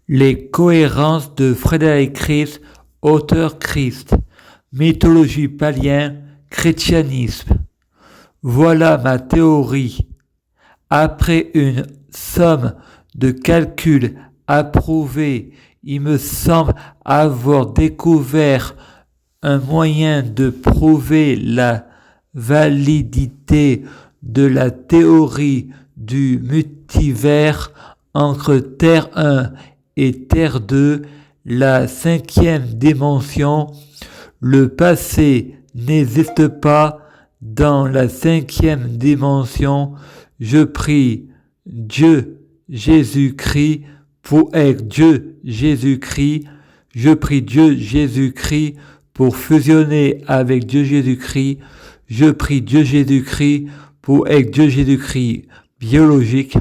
Les cohérences de Frédéric Christ, auteur Christ, mythologie païenne, chrétianisme. Voilà ma théorie. Après une somme de calculs approuvés, il me semble avoir découvert un moyen de prouver la validité de la théorie du multivers entre Terre 1 et Terre 2, la cinquième dimension. Le passé n'existe pas dans la cinquième dimension. Je prie Dieu Jésus-Christ pour être Dieu Jésus-Christ. Je prie Dieu Jésus-Christ pour fusionner avec Dieu Jésus-Christ. Je prie Dieu Jésus-Christ pour être Dieu Jésus-Christ biologique.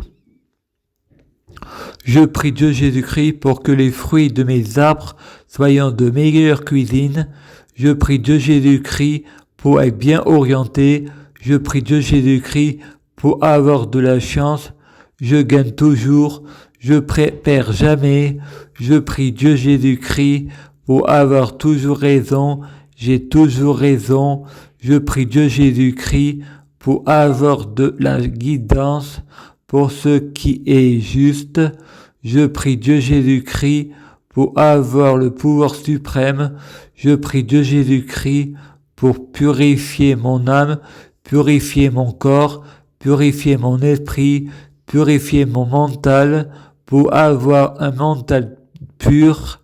Je prie Dieu Jésus-Christ pour que les fruits de mes arbres soient de meilleure cuisine. Je prie Dieu Jésus-Christ pour être bien orienté. Je prie Dieu Jésus-Christ pour avoir de la chance. Je gagne toujours. Je perds jamais. Je prie Dieu Jésus-Christ pour avoir toujours raison. J'ai toujours raison. Je prie Dieu Jésus-Christ pour avoir de la guidance pour ce qui est juste. Je prie Dieu Jésus-Christ pour avoir le pouvoir suprême. Je prie Dieu Jésus-Christ pour purifier mon âme, purifier mon corps, purifier mon esprit, purifier mon mental, pour avoir un mental pur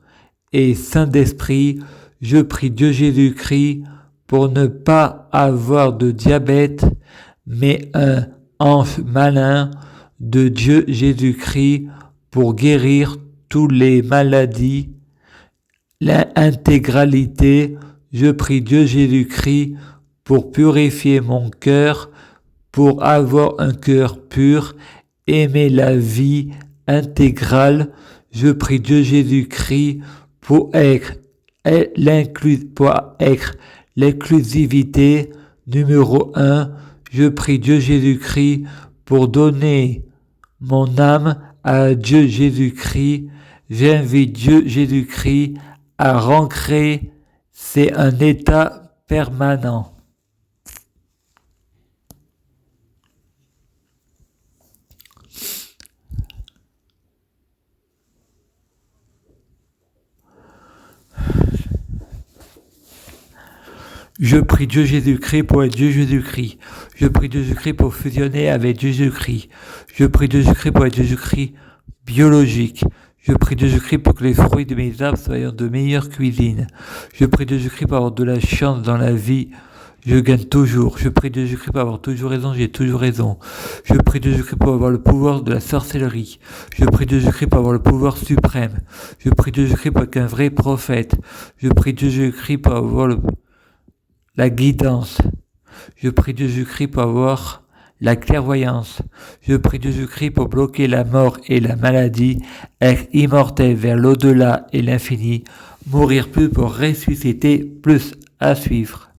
et saint d'esprit. Je prie Dieu Jésus-Christ pour ne pas avoir de diabète, mais un ange malin de Dieu Jésus-Christ pour guérir toutes les maladies, l'intégralité. Je prie Dieu Jésus-Christ pour purifier mon cœur, pour avoir un cœur pur, aimer la vie intégrale. Je prie Dieu Jésus-Christ pour être l'inclusivité numéro 1. Je prie Dieu Jésus-Christ pour donner mon âme à Dieu Jésus-Christ. J'invite Dieu Jésus-Christ à rentrer. C'est un état permanent. Je prie Dieu Jésus-Christ pour être Dieu Jésus-Christ. Je prie Dieu Jésus-Christ pour fusionner avec Dieu Jésus-Christ. Je prie Dieu Jésus-Christ pour être Dieu Jésus-Christ biologique. Je prie Dieu Jésus-Christ pour que les fruits de mes arbres soient de meilleure cuisine. Je prie Dieu Jésus-Christ pour avoir de la chance dans la vie. Je gagne toujours. Je prie Dieu Jésus-Christ pour avoir toujours raison. J'ai toujours raison. Je prie Dieu Jésus-Christ pour avoir le pouvoir de la sorcellerie. Je prie Dieu Jésus-Christ pour avoir le pouvoir suprême. Je prie Dieu Jésus-Christ pour être un vrai prophète. Je prie Dieu Jésus-Christ pour avoir la guidance. Je prie Dieu Jésus-Christ pour avoir la clairvoyance. Je prie Dieu Jésus-Christ pour bloquer la mort et la maladie, être immortel vers l'au-delà et l'infini, mourir plus pour ressusciter plus. À suivre.